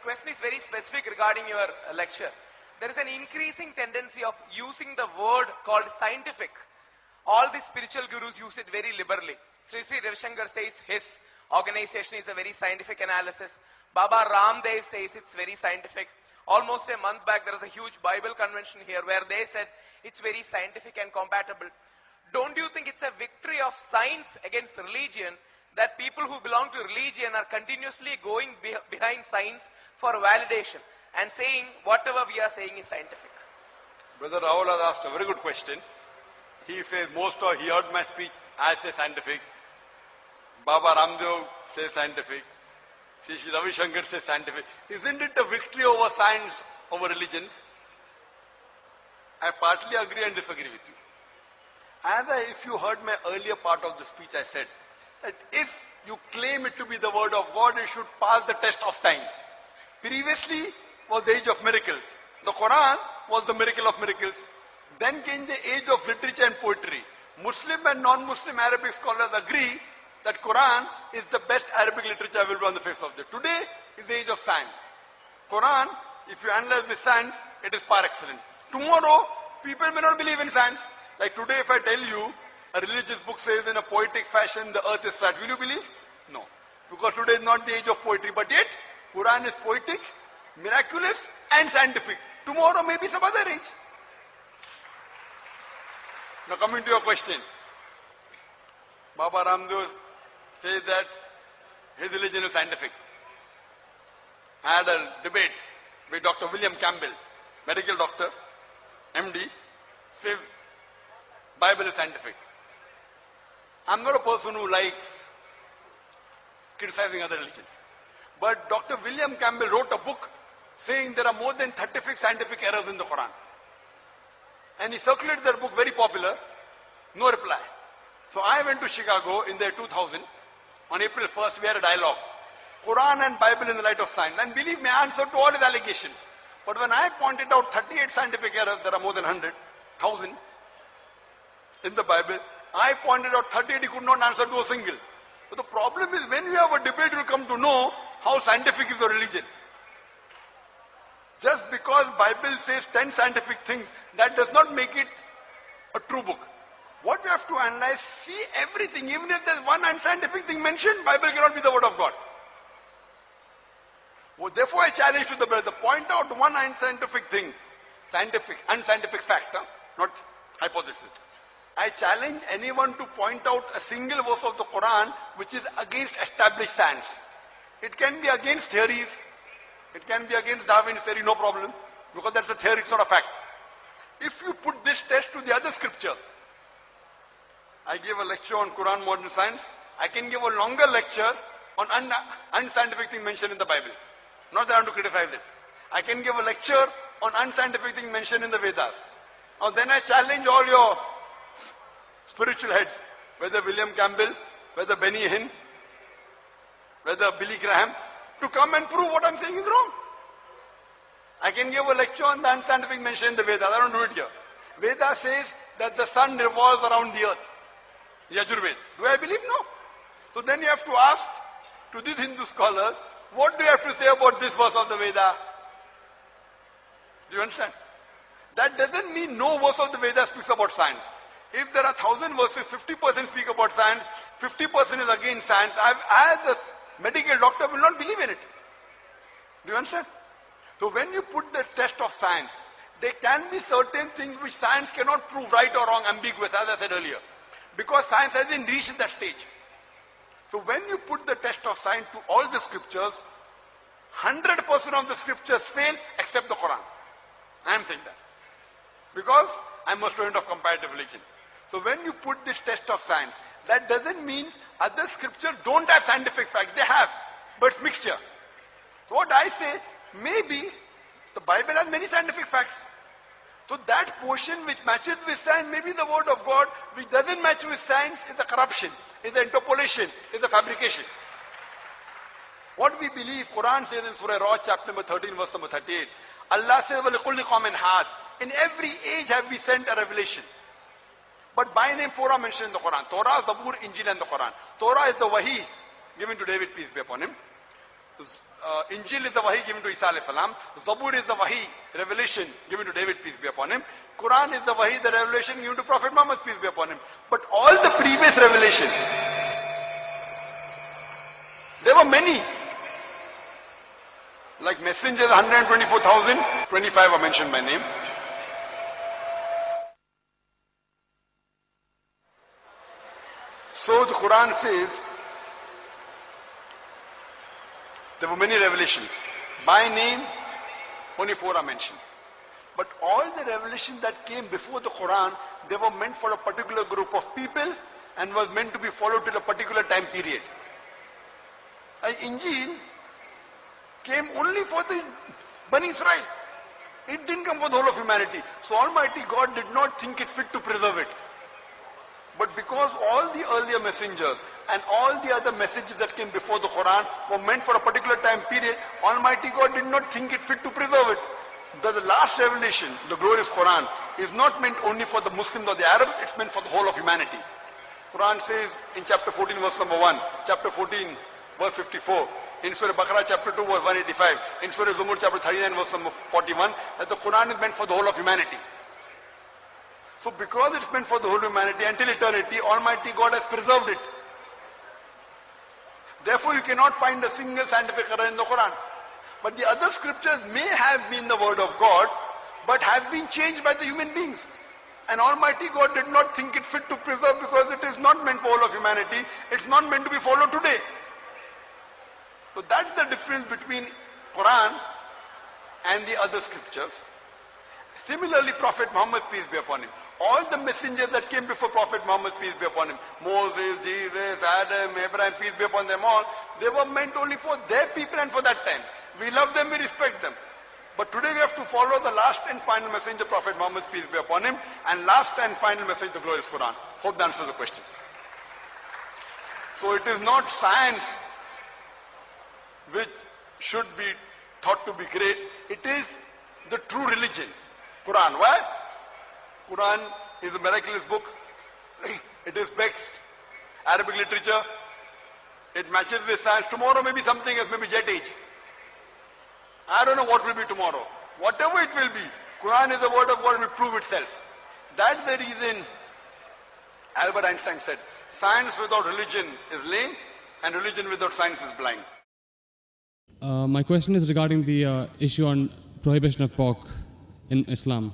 question is very specific regarding your lecture. There is an increasing tendency of using the word called scientific. All the spiritual gurus use it very liberally. Sri Sri Ravi Shankar says his organization is a very scientific analysis. Baba Ramdev says it's very scientific. Almost a month back there was a huge Bible convention here where they said it's very scientific and compatible. Don't you think it's a victory of science against religion that people who belong to religion are continuously going behind science for validation and saying whatever we are saying is scientific? Brother Rahul has asked a very good question. He says he heard my speech, I say scientific. Baba Ramdev says scientific. Sri Sri Ravi Shankar says scientific. Isn't it a victory over science, over religions? I partly agree and disagree with you. If you heard my earlier part of the speech, I said that if you claim it to be the word of God, it should pass the test of time. Previously was the age of miracles. The Quran was the miracle of miracles. Then came the age of literature and poetry. Muslim and non-Muslim Arabic scholars agree that Quran is the best Arabic literature available on the face of the earth. Today is the age of science. Quran, if you analyze with science, it is par excellence. Tomorrow, people may not believe in science. Like today, if I tell you, a religious book says in a poetic fashion, the earth is flat, will you believe? No. Because today is not the age of poetry, but yet, Quran is poetic, miraculous, and scientific. Tomorrow may be some other age. Now coming to your question, Baba Ramdev says that his religion is scientific. I had a debate with Dr. William Campbell, medical doctor, MD, says Bible is scientific. I'm not a person who likes criticizing other religions. But Dr. William Campbell wrote a book saying there are more than 36 scientific errors in the Quran. And he circulated that book, very popular, no reply. So I went to Chicago in the year 2000. On April 1st, we had a dialogue. Quran and Bible in the light of science. And believe me, I answered to all his allegations. But when I pointed out 38 scientific errors, there are more than 100,000 in the Bible. I pointed out 38, he could not answer to a single. But the problem is when you have a debate, you will come to know how scientific is a religion. Just because Bible says 10 scientific things, that does not make it a true book. What we have to analyze, see everything, even if there's one unscientific thing mentioned, Bible cannot be the word of God. Well, therefore I challenge to the brother, point out one unscientific thing, unscientific fact, not hypothesis. I challenge anyone to point out a single verse of the Quran which is against established science. It can be against theories, it can be against Darwin's theory, no problem, because that's a theory, it's not a fact. If you put this test to the other scriptures, I gave a lecture on Quran modern science, I can give a longer lecture on unscientific thing mentioned in the Bible. Not that I want to criticize it. I can give a lecture on unscientific thing mentioned in the Vedas. Now then I challenge all your spiritual heads, whether William Campbell, whether Benny Hinn, whether Billy Graham, to come and prove what I'm saying is wrong. I can give a lecture on the unscientific mentioned in the Vedas. I don't do it here. Veda says that the sun revolves around the earth. Yajurved. Do I believe? No. So then you have to ask to these Hindu scholars, what do you have to say about this verse of the Veda? Do you understand? That doesn't mean no verse of the Veda speaks about science. If there are 1,000 verses, 50% speak about science, 50% is against science, I as a medical doctor will not believe in it. Do you understand? So when you put the test of science, there can be certain things which science cannot prove right or wrong, ambiguous, as I said earlier. Because science hasn't reached that stage. So when you put the test of science to all the scriptures, 100% of the scriptures fail except the Quran. I am saying that. Because I am a student of comparative religion. So when you put this test of science, that doesn't mean other scriptures don't have scientific facts. They have, but it's mixture. So what I say, maybe the Bible has many scientific facts. So that portion which matches with science may be the word of God, which doesn't match with science is a corruption, is an interpolation, is a fabrication. What we believe, Quran says in Surah Ra'd, chapter number 13, verse number 38, Allah says, وَلِقُلِّ قَوْمٍ هَادٍ. In every age have we sent a revelation. But by name, four are mentioned in the Quran. Torah, Zabur, Injil and the Quran. Torah is the Wahi given to David, peace be upon him. Injil is the wahi given to Isa alayhi salam. Zabur is the wahi, revelation given to David, peace be upon him. Quran is the wahi, the revelation given to Prophet Muhammad, peace be upon him. But all the previous revelations, there were many. Like messengers, 124,000, 25 are mentioned by name. So the Quran says, there were many revelations. By name, only 4 are mentioned. But all the revelations that came before the Quran, they were meant for a particular group of people and was meant to be followed till a particular time period. Injil came only for the Bani Israel. It didn't come for the whole of humanity. So Almighty God did not think it fit to preserve it. But because all the earlier messengers and all the other messages that came before the Quran were meant for a particular time period, Almighty God did not think it fit to preserve it. The last revelation, the glorious Quran, is not meant only for the Muslims or the Arabs, it's meant for the whole of humanity. Quran says in chapter 14 verse number 1, chapter 14 verse 54, in Surah Baqarah chapter 2 verse 185, in Surah Zumur chapter 39 verse number 41, that the Quran is meant for the whole of humanity. So because it's meant for the whole of humanity until eternity, Almighty God has preserved it. Therefore you cannot find a single scientific error in the Quran. But the other scriptures may have been the word of God, but have been changed by the human beings. And Almighty God did not think it fit to preserve because it is not meant for all of humanity. It's not meant to be followed today. So that's the difference between Quran and the other scriptures. Similarly, Prophet Muhammad, peace be upon him. All the messengers that came before Prophet Muhammad, peace be upon him, Moses, Jesus, Adam, Abraham, peace be upon them all, they were meant only for their people and for that time. We love them, we respect them. But today we have to follow the last and final messenger, Prophet Muhammad, peace be upon him, and last and final message, the glorious Quran. Hope that answers the question. So it is not science which should be thought to be great. It is the true religion, Quran. Why? Quran is a miraculous book. It is best Arabic literature. It matches with science. Tomorrow may be something else, maybe jet age. I don't know what will be tomorrow. Whatever it will be, Quran is the word of God, it will prove itself. That's the reason Albert Einstein said, science without religion is lame, and religion without science is blind. My question is regarding the issue on prohibition of pork in Islam.